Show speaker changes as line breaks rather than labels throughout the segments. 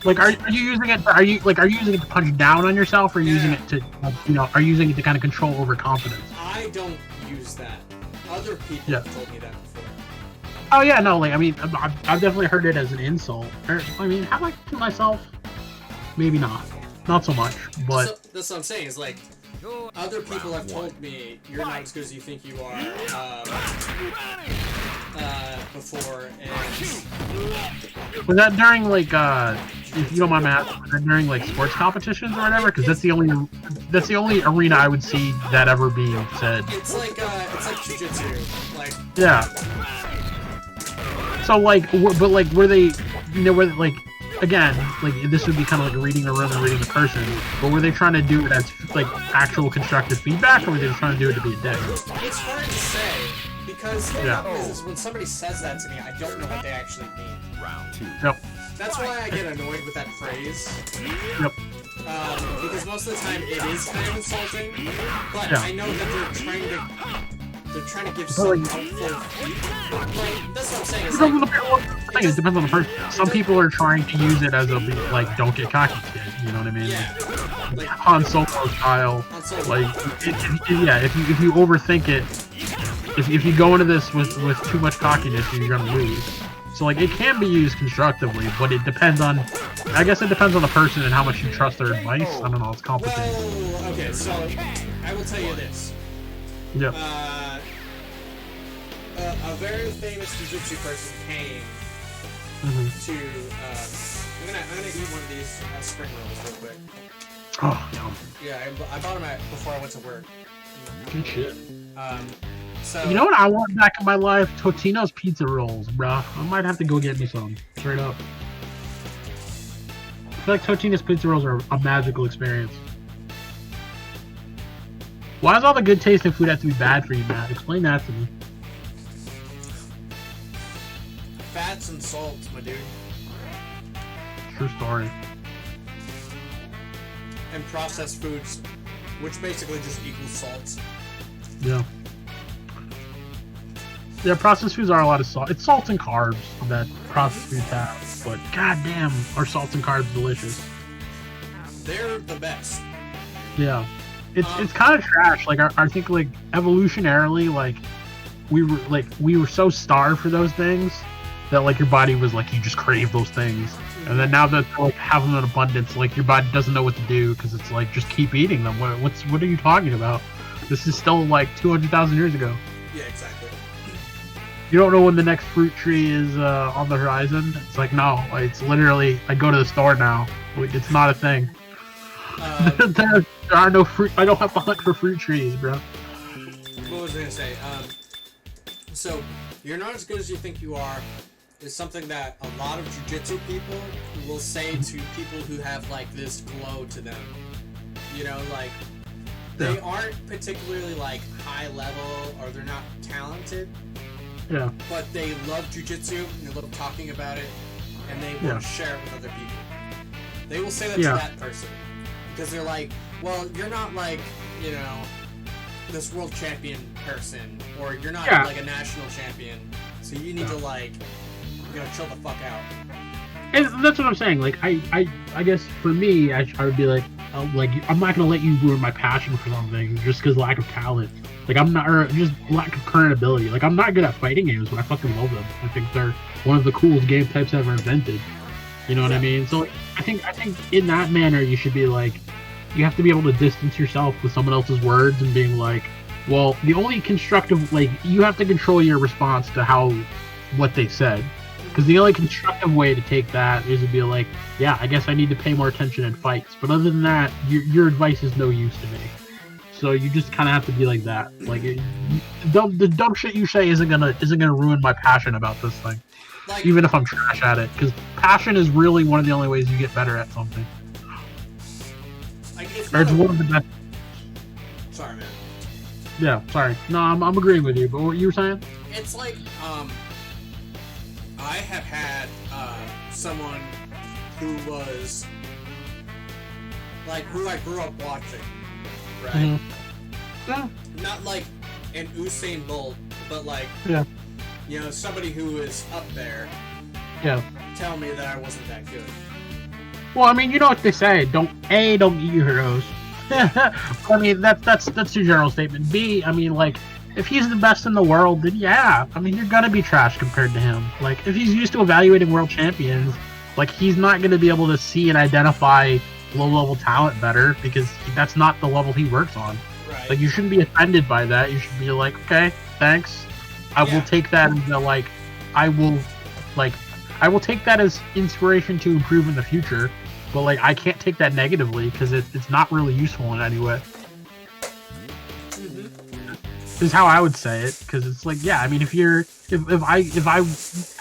Like, are you using it? Are you using it to punch down on yourself, or are you using it to, are you using it to kind of control overconfidence?
I don't use that. Other people have told me that before.
Oh yeah, no, like I mean, I've definitely heard it as an insult. I mean, how like to myself? Maybe not so much, but
that's what I'm saying. Is like other people have told me you're not as good as you think you are before, and
was that during like if you don't mind me asking, was that during like sports competitions or whatever? Because that's the only arena I would see that ever being said.
It's like jiu-jitsu, like
yeah. So like, but like, were they, were they, like, again, like this would be kind of like reading a room and reading a person, but were they trying to do it as like actual constructive feedback, or were they just trying to do it to be a dick?
It's hard to say because is when somebody says that to me, I don't know what they actually mean.
Round 2.
Yep.
That's why I get annoyed with that phrase.
Yep.
Because most of the time it is kind of insulting, but I know that they're trying to give some helpful. Like, that's what I'm saying.
It depends on the person. Some people are trying to use it as a like, don't get cocky kid. You know what I mean?
Yeah. Like
Han Solo style. Like, if you overthink it, if you go into this with too much cockiness, you're gonna lose. So like, it can be used constructively, but it depends on. I guess it depends on the person and how much you trust their advice. I don't know. It's complicated.
Well, okay, so I will tell you this.
Yep.
A very famous jiu-jitsu person came to. I'm gonna eat one of these spring rolls real quick.
Oh, yum.
Yeah, I bought them before I went to work.
Good shit.
So
you know what I want back in my life? Totino's pizza rolls, bruh. I might have to go get me some. Straight up. I feel like Totino's pizza rolls are a magical experience. Why does all the good tasting food have to be bad for you, Matt? Explain that to me.
Fats and salts, my dude.
True story.
And processed foods, which basically just equals salts.
Yeah. Yeah, processed foods are a lot of salt. It's salt and carbs that processed foods have. But goddamn, are salts and carbs delicious.
They're the best.
Yeah. It's kind of trash. Like I think like evolutionarily, like we were so starved for those things that like your body was like, you just crave those things. And then now that like have them in abundance, like your body doesn't know what to do because it's like, just keep eating them. What are you talking about? This is still like 200,000 years ago.
Yeah, exactly.
You don't know when the next fruit tree is on the horizon. It's like, no, it's literally, I go to the store now. It's not a thing. There are no fruit. I don't have to hunt for fruit trees, bro.
What was I gonna say? So you're not as good as you think you are is something that a lot of jiu-jitsu people will say to people who have like this glow to them. You know, like they aren't particularly like high level or they're not talented.
Yeah.
But they love jiu-jitsu and they love talking about it and they want to share it with other people. They will say that to that person. Because they're like, well, you're not like, you know, this world champion person, or you're not like a national champion, so you need to like, you know, chill the fuck out.
And that's what I'm saying. Like, I guess for me, I would be like, I'm not gonna let you ruin my passion for something just because lack of talent. Like, I'm not, or just lack of current ability. Like, I'm not good at fighting games, but I fucking love them. I think they're one of the coolest game types ever invented. You know what I mean? So I think in that manner you should be like, you have to be able to distance yourself with someone else's words and being like, well, the only constructive, like, you have to control your response to what they said, because the only constructive way to take that is to be like, yeah, I guess I need to pay more attention in fights, but other than that, your advice is no use to me. So you just kind of have to be like that. Like, the dumb shit you say isn't gonna ruin my passion about this thing. Like, even if I'm trash at it, because passion is really one of the only ways you get better at something.
Like,
it's one of the best.
Sorry, man.
Yeah, sorry. No, I'm agreeing with you. But what you were saying?
It's like, I have had someone who was like who I grew up watching, right?
Mm-hmm. Yeah.
Not like an Usain Bolt, but like, you know, somebody who is up there.
Yeah.
Tell me that I wasn't that good.
Well, I mean, you know what they say: don't eat your heroes. I mean, that's your general statement. B, I mean, like, if he's the best in the world, then yeah, I mean, you're gonna be trash compared to him. Like, if he's used to evaluating world champions, like, he's not gonna be able to see and identify low-level talent better because that's not the level he works on.
Right.
Like, you shouldn't be offended by that. You should be like, okay, thanks. I will take that as I will take that as inspiration to improve in the future. But like, I can't take that negatively because it's not really useful in any way. Is how I would say it, because it's like, yeah, I mean, if I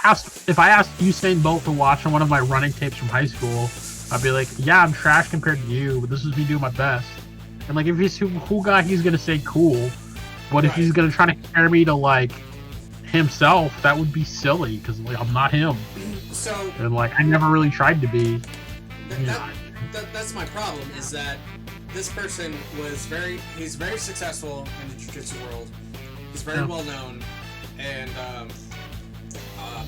asked Usain Bolt to watch one of my running tapes from high school, I'd be like, yeah, I'm trash compared to you, but this is me doing my best. And like, if he's a cool guy, he's gonna say cool, but if he's gonna try to compare me to like himself, that would be silly because like I'm not him.
So
and like I never really tried to be.
That's my problem, is that this person he's very successful in the jiu-jitsu world. He's very well known, and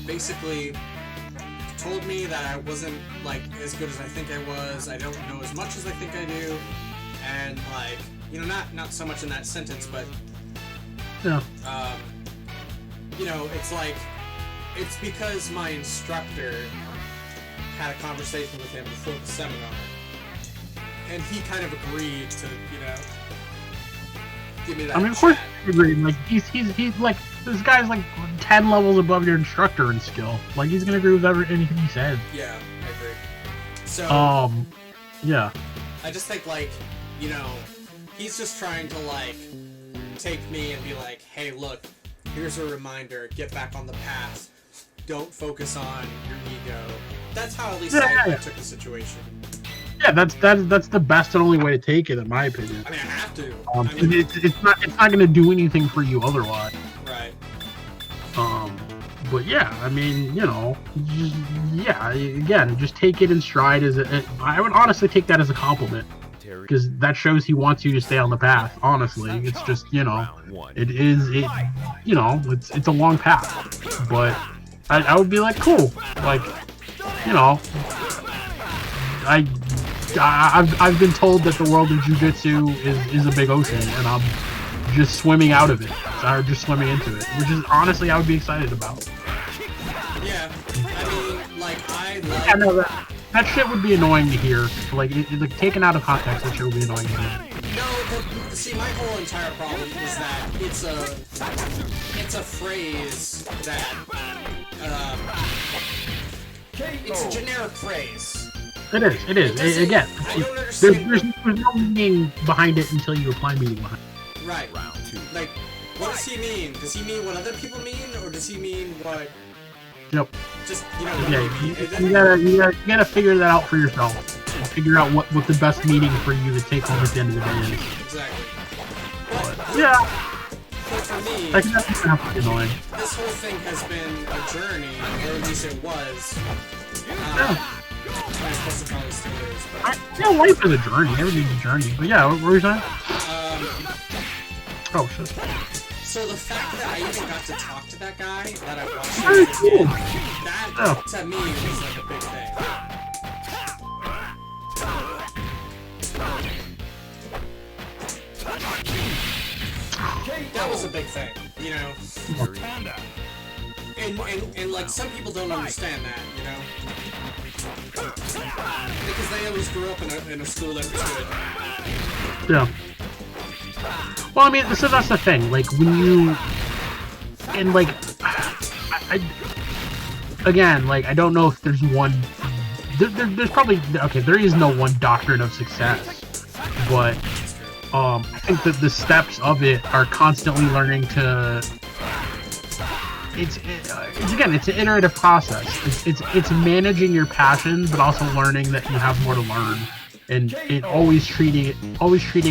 basically told me that I wasn't like as good as I think I was. I don't know as much as I think I do, and like, you know, not so much in that sentence, but you know, it's like, it's because my instructor had a conversation with him before the seminar, and he kind of agreed to, you know, give me that.
I mean, of course, he agreed. Like he's like, this guy's like 10 levels above your instructor in skill. Like, he's gonna agree with anything he said.
Yeah, I agree. So
yeah.
I just think, like, you know, he's just trying to like take me and be like, hey, look, here's a reminder, get back on the path. Don't focus on your ego. That's how at least I took the situation.
Yeah, that's the best and only way to take it, in my opinion.
I mean, I have to.
It's not going to do anything for you otherwise.
Right.
But yeah, I mean, you know, just take it in stride. I would honestly take that as a compliment, because that shows he wants you to stay on the path. Honestly, it's just, you know, you know, it's a long path, but I would be like, cool, like, you know, I've been told that the world of jiu-jitsu is a big ocean, and I'm just swimming out of it, or just swimming into it, which is honestly I would be excited about.
Yeah, I mean, like,
yeah, no, that shit would be annoying to hear. Like, like, taken out of context, that shit would be annoying to hear.
No, see, my whole entire problem is that it's a phrase that it's a generic phrase.
It is. Again, there's no meaning behind it until you apply meaning behind it.
Right. Like, what does he mean? Does he mean what other people mean, or does he mean what?
Yep.
Just, you know.
Yeah, you gotta figure that out for yourself. And figure out what the best meaning for you to take home at the end of the day is.
Exactly.
Yeah.
But for me,
that's annoying.
This whole thing has been a journey, or at least it was. I guess it probably still is. But...
life is a journey. Everything's a journey. But yeah, what were you saying? Oh shit.
So the fact that I even got to talk to that guy that I watched,
cool.
That to me was like a big thing. That was a big thing, you know. And like, some people don't understand that, you know. Because they always grew up in a school that was good.
Yeah. Well, I mean, so that's the thing. Like, when you... And, like... Again, like, I don't know if there's one... There's probably... Okay, there is no one doctrine of success. But, I think that the steps of it are constantly learning to... It's again, it's an iterative process. It's managing your passion, but also learning that you have more to learn, and always treating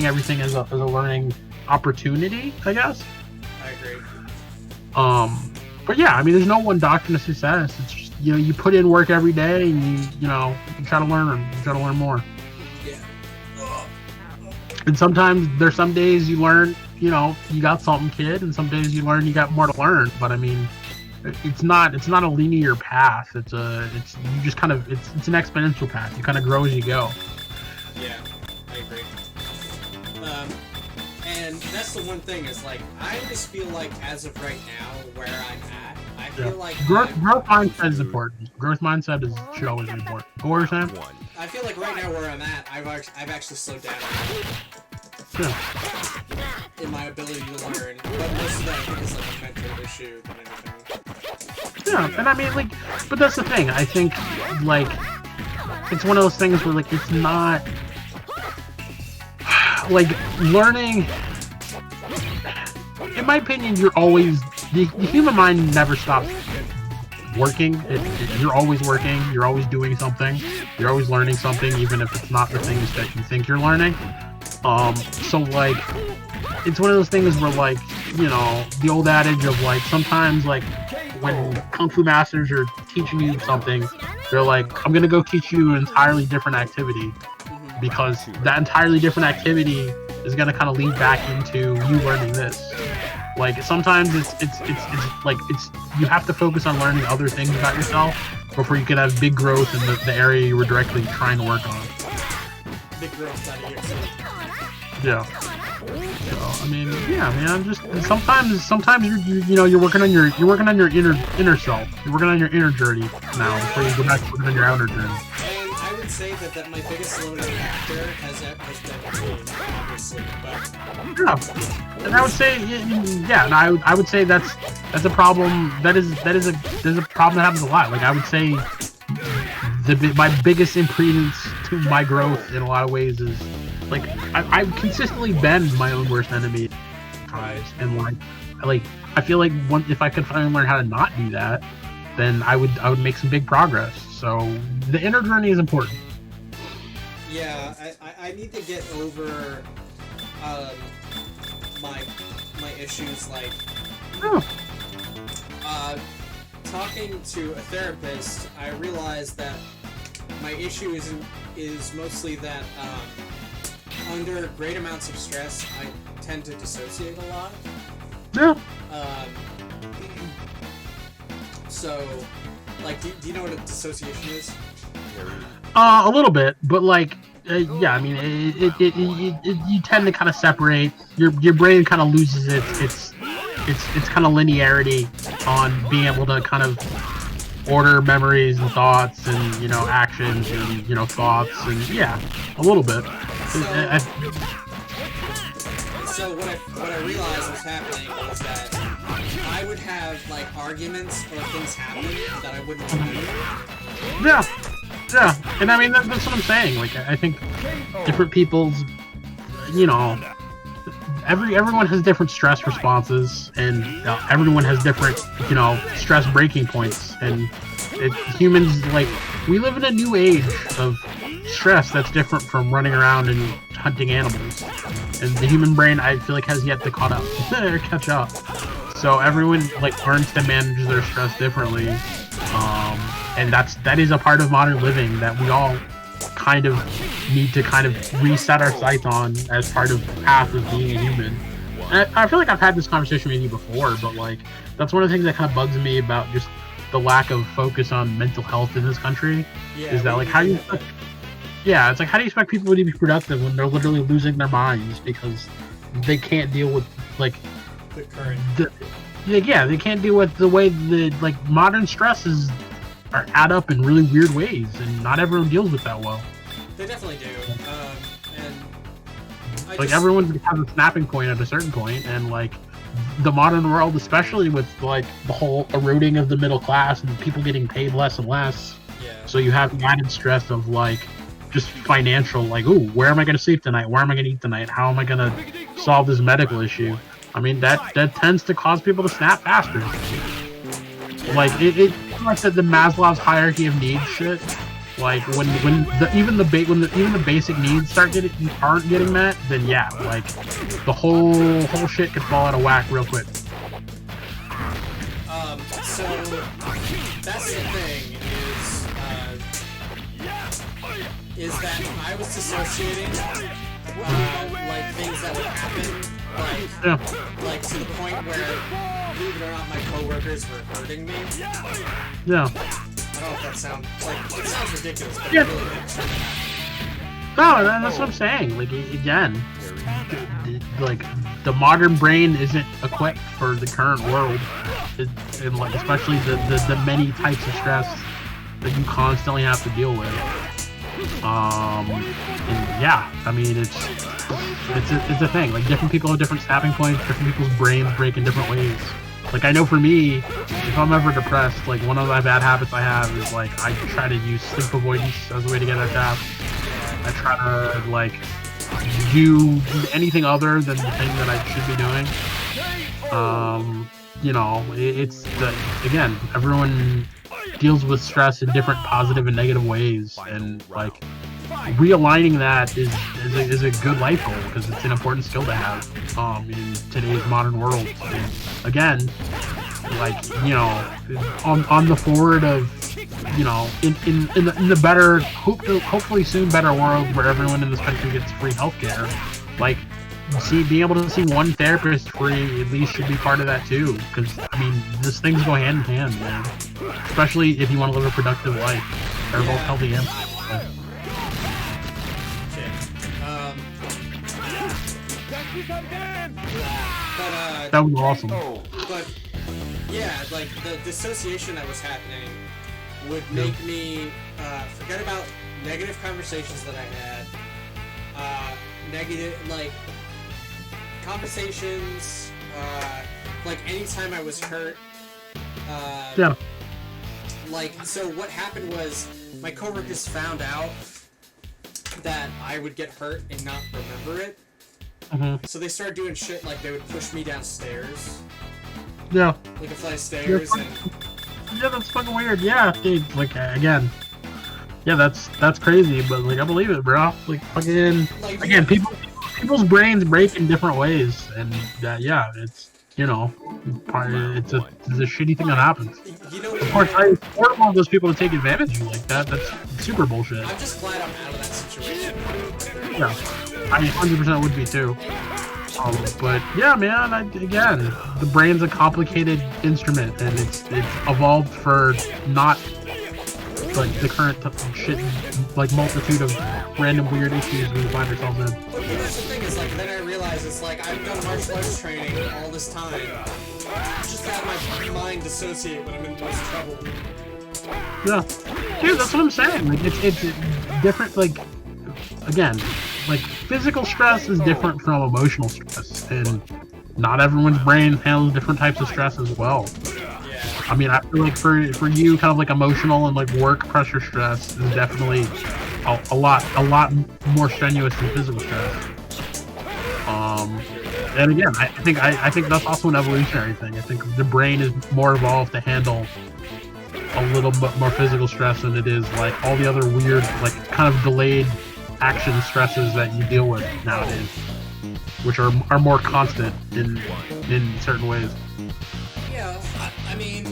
everything as a learning opportunity, I guess.
I agree.
But yeah, I mean, there's no one doctrine of success. It's just, you know, you put in work every day, and you try to learn more.
Yeah.
And sometimes there's some days you learn, you know, you got something, kid, and some days you learn you got more to learn. But I mean, it's not a linear path. It's you just kind of it's an exponential path. You kind of grow as you go.
Yeah, I agree. And that's the one thing is like I just feel like as of right now where I'm at, I feel like
growth mindset is important. Growth mindset should always be important. What were you saying?
I feel like right now where I'm at, I've actually slowed down in my ability to learn, but most of that I think is like a mental issue than anything.
Yeah, and I mean like, but that's the thing. I think like it's one of those things where like it's not like learning. In my opinion, you're always the human mind never stops working. You're always working. You're always doing something. You're always learning something, even if it's not the things that you think you're learning. So like, it's one of those things where like, you know, the old adage of like sometimes like when kung fu masters are teaching you something, they're like, I'm gonna go teach you an entirely different activity, because that entirely different activity is gonna kind of lead back into you learning this. Like sometimes it's like you have to focus on learning other things about yourself before you can have big growth in the area you were directly trying to work on.
Big growth out of yourself.
Yeah. So I mean, yeah, man. Just sometimes you're working on your inner self. You're working on your inner journey now before you go back to working on your outer journey.
And I would say that my biggest limiting factor has been obviously, but
yeah. And I would say, yeah, and I would say that's a problem. That is a problem that happens a lot. Like I would say, my biggest impedance to my growth in a lot of ways is like I've consistently been my own worst enemy, and like I feel like if I could finally learn how to not do that, then I would make some big progress. So the inner journey is important.
Yeah, I need to get over my issues like talking to a therapist. I realized that my issue is mostly that under great amounts of stress I tend to dissociate a lot.
Yeah.
So like do you know what a dissociation is?
A little bit, but like yeah, I mean you tend to kind of separate. Your brain kind of loses its kind of linearity on being able to kind of order memories and thoughts and, you know, actions and, you know, thoughts and, yeah, a little bit.
So what I realized was happening was that I would have like arguments or things happen that I wouldn't remember.
Yeah, and I mean that's what I'm saying. Like I think different people's, you know, everyone has different stress responses, and everyone has different, you know, stress breaking points. And humans, like, we live in a new age of stress that's different from running around and hunting animals. And the human brain, I feel like, has yet to catch up. So everyone like learns to manage their stress differently, and that is a part of modern living that we all kind of need to kind of reset our sights on as part of the path of being a human. And I feel like I've had this conversation with you before, but like that's one of the things that kind of bugs me about just the lack of focus on mental health in this country. Yeah, is that like how do you expect, yeah, it's like how do you expect people to be productive when they're literally losing their minds because they can't deal with like
the current
they can't deal with the way the like modern stresses are add up in really weird ways, and not everyone deals with that well.
They definitely do. And
like everyone has a snapping point at a certain point, and like the modern world, especially with like the whole eroding of the middle class and people getting paid less and less.
Yeah.
So you have the added stress of like just financial, like, ooh, where am I going to sleep tonight? Where am I going to eat tonight? How am I going to solve this medical issue? I mean, that tends to cause people to snap faster. Like it like the Maslow's hierarchy of needs shit. Like when even the basic needs aren't getting met, then yeah, like the whole shit could fall out of whack real quick.
So that's the thing is that I was dissociating like things that would happen, like to the point where believe it or not, my coworkers were hurting me.
Yeah.
I don't know if that sounds like it sounds ridiculous, but it really didn't.
No, that's what I'm saying. Like again, like the modern brain isn't equipped for the current world, and like especially the many types of stress that you constantly have to deal with. And yeah, I mean it's a thing. Like different people have different snapping points. Different people's brains break in different ways. Like I know for me, if I'm ever depressed, like one of my bad habits I have is like I try to use sleep avoidance as a way to get out of that. I try to like do anything other than the thing that I should be doing. You know, it's again, everyone deals with stress in different positive and negative ways, and like realigning that is a good life goal because it's an important skill to have in today's modern world. And again, like you know, on the forward of you know, in the better, hopefully soon better world where everyone in this country gets free healthcare, like being able to see one therapist free at least should be part of that too. Because I mean, these things go hand in hand, man. Especially if you want to live a productive life. They're both healthy and. That was awesome.
But yeah, like the dissociation that was happening would make me forget about negative conversations that I had. Negative, like conversations. Like anytime I was hurt.
Yeah.
Like, so what happened was my coworkers found out that I would get hurt and not remember it.
Mm-hmm.
So they started doing shit like they would push me downstairs.
Yeah.
Like a flight of stairs.
Yeah, that's fucking weird. Yeah, dude, like again. Yeah, that's crazy, but like I believe it, bro. Like fucking like, again, people's brains break in different ways, and yeah, it's you know, it's a shitty thing that happens.
You know,
of course, I don't want those people to take advantage of you like that. That's super bullshit.
I'm just glad I'm out of that situation.
Yeah, I 100% would be too. But yeah, man, again, the brain's a complicated instrument, and it's evolved for not like the current shit, like multitude of random weird issues we find ourselves in.
But that's the thing is, like, then I realized it's like I've done martial arts training all this time, just to have my mind dissociate when I'm in the most trouble.
Yeah, dude, that's what I'm saying. Like, it's different. Like, again, like physical stress is different from emotional stress, and not everyone's brain handles different types of stress as well. I mean, I feel like for you, kind of like emotional and like work pressure stress is definitely a lot more strenuous than physical stress. And again, I think that's also an evolutionary thing. I think the brain is more evolved to handle a little bit more physical stress than it is like all the other weird, like kind of delayed action stresses that you deal with nowadays, which are more constant in certain ways.
Yeah, I mean,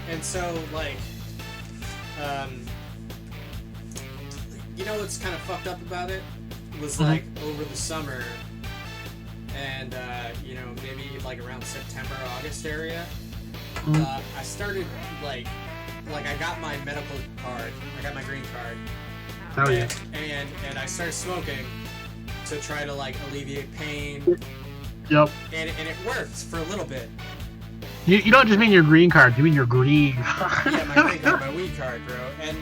and so like, you know what's kind of fucked up about it was like over the summer, and you know maybe like around September, August area, I started like I got my medical card, I got my green card.
Oh yeah.
And I started smoking to try to like alleviate pain.
Yep.
And it worked for a little bit.
You don't just mean your green card, you mean your green.
Yeah, my green card, my weed card, bro. And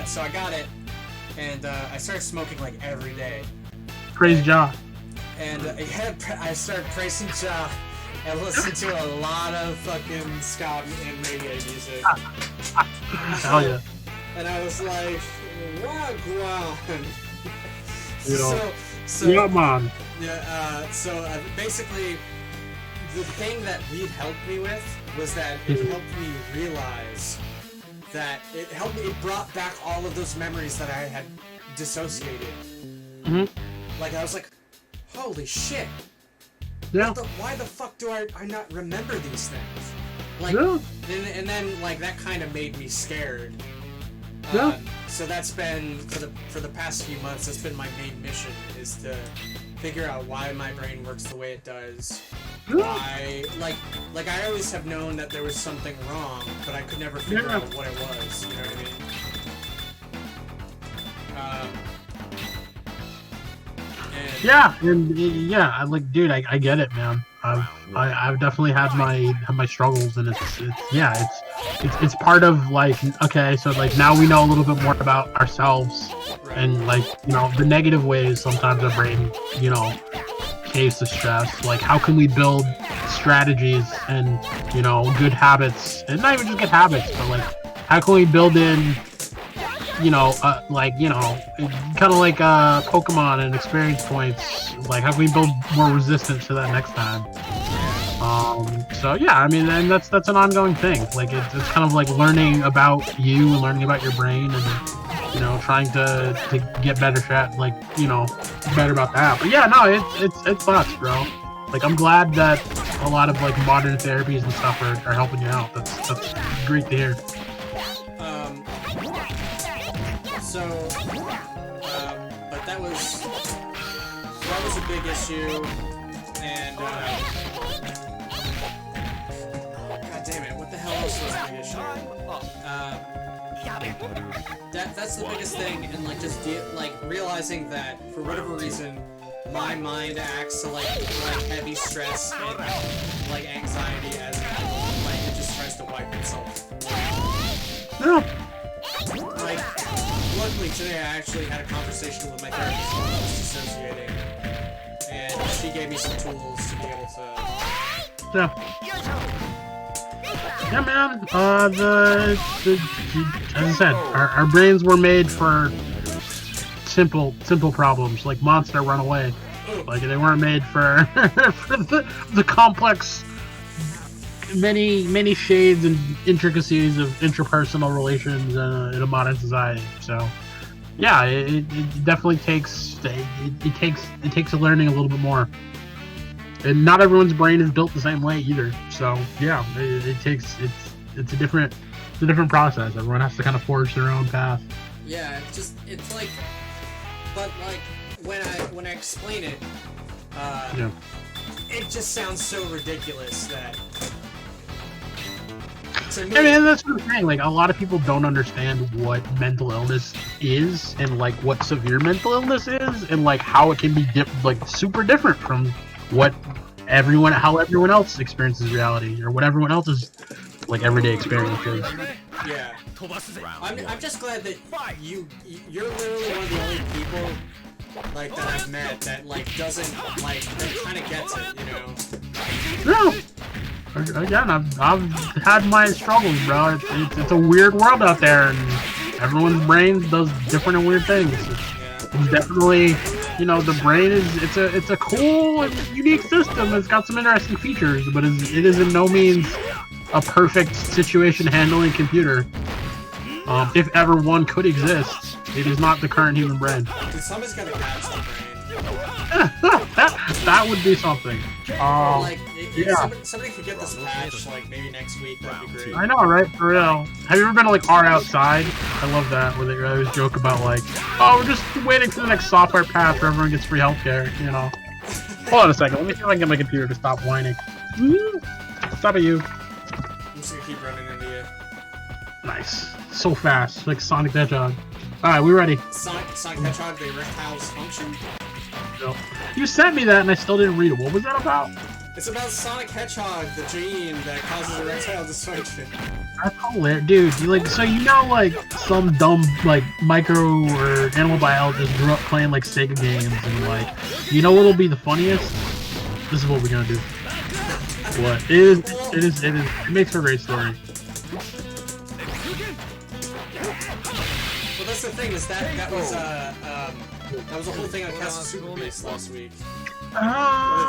so I got it, and I started smoking like every day.
Praise Jah.
And I started praising Jah and listened to a lot of fucking ska and reggae music.
Hell yeah.
And I was like, wagwan. So
yeah, man.
Yeah. So basically, the thing that weed helped me with was that it helped me realize that it brought back all of those memories that I had dissociated.
Mm-hmm.
Like I was like, holy shit.
Yeah.
Why the fuck do I not remember these things? Like,
yeah.
and then like that kind of made me scared.
Yeah.
So that's been for the past few months. That's been my main mission is to figure out why my brain works the way it does. Why, like I always have known that there was something wrong, but I could never figure out what it was. You know what I mean?
Like, dude, I get it, man. I've definitely had my struggles, and it's part of, like, okay, so like now we know a little bit more about ourselves, and like, you know, the negative ways sometimes our brain, you know, caves to stress. Like, how can we build strategies and, you know, good habits, and not even just good habits, but like, how can we build in, you know, like, you know, kind of like Pokemon and experience points. Like, how can we build more resistance to that next time? So yeah, I mean, and that's an ongoing thing. Like, it's kind of like learning about you and learning about your brain, and, you know, trying to get better at, like, you know, better about that. But yeah, no, it sucks, bro. Like, I'm glad that a lot of like modern therapies and stuff are helping you out. That's great to hear.
But that was a big issue, and god damn it, what the hell else was a big issue? That's the biggest thing, and like just realizing that for whatever reason, my mind acts to like heavy stress and like anxiety as like it just tries to wipe itself.
Yeah.
Like, luckily today I actually had a conversation with my therapist while I was dissociating, and she gave me some tools to be able to...
Yeah, man, as I said, our brains were made for simple problems, like monster run away. Like, they weren't made for, for the complex, many shades and intricacies of interpersonal relations in a modern society. So yeah, it definitely takes it takes learning a little bit more, and not everyone's brain is built the same way either. So yeah, it's a different process. Everyone has to kind of forge their own path.
Yeah, it's like, but like when I explain it, it just sounds so ridiculous that. I
mean, that's what I'm saying. Like, a lot of people don't understand what mental illness is, and like what severe mental illness is, and like how it can be super different from how everyone else experiences reality, or what everyone else's like everyday experience is.
Yeah, I'm just glad that you're literally one of the only people like that I've met that like doesn't like that kind of gets it, you know.
No. Again, I've had my struggles, bro. It's a weird world out there, and everyone's brain does different and weird things. It's definitely, you know, the brain it's a cool and unique system. It's got some interesting features, but it is in no means a perfect situation handling computer. If ever one could exist, it is not the current human brain.
Somebody's got to patch the brain.
that would be something.
Somebody could get this patch like maybe next week. That'd be great.
I know, right? For real. Have you ever been to like R Outside? I love that, where they always joke about like, oh, we're just waiting for the next software patch where everyone gets free healthcare. You know. Hold on a second. Let me see if I can get my computer to stop whining. Stop at you.
I'm just gonna keep running into you.
Nice. So fast, like Sonic the Hedgehog. All right, we ready?
Sonic the Hedgehog, the erectile's function.
No. You sent me that, and I still didn't read it. What was that about?
It's about Sonic Hedgehog, the gene that causes erectile dysfunction.
That's hilarious, dude. So you know, like some dumb like micro or animal biologist grew up playing like Sega games, and like, you know what'll be the funniest? This is what we're gonna do. What? It makes for a great story.
Well, that's the thing, is that was a whole thing on Castle Super Beast last week. Where they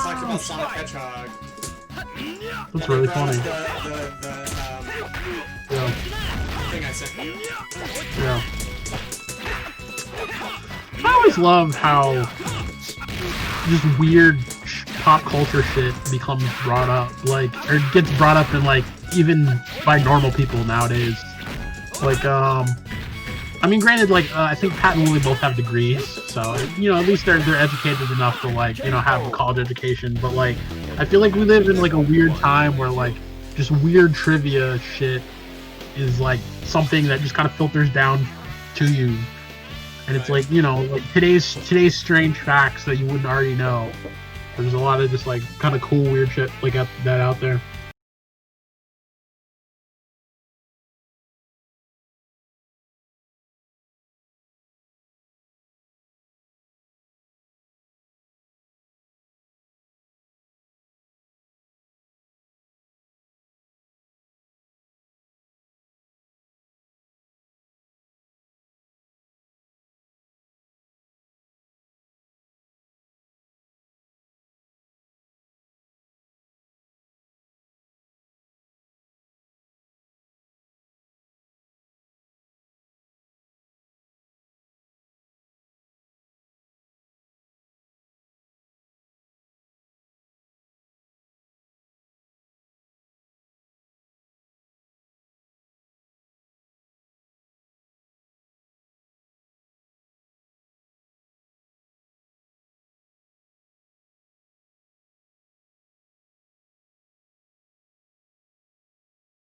talked about Sonic Hedgehog.
That's really funny.
The thing I sent you.
Yeah. I always love how just weird pop culture shit becomes brought up, like, or gets brought up in like even by normal people nowadays. Like, I mean, granted, like, I think Pat and Willie both have degrees, so you know, at least they're educated enough to like, you know, have a college education. But like, I feel like we live in like a weird time where like just weird trivia shit is like something that just kind of filters down to you, and it's like, you know, like today's strange facts that you wouldn't already know. There's a lot of just like kind of cool weird shit like that out there.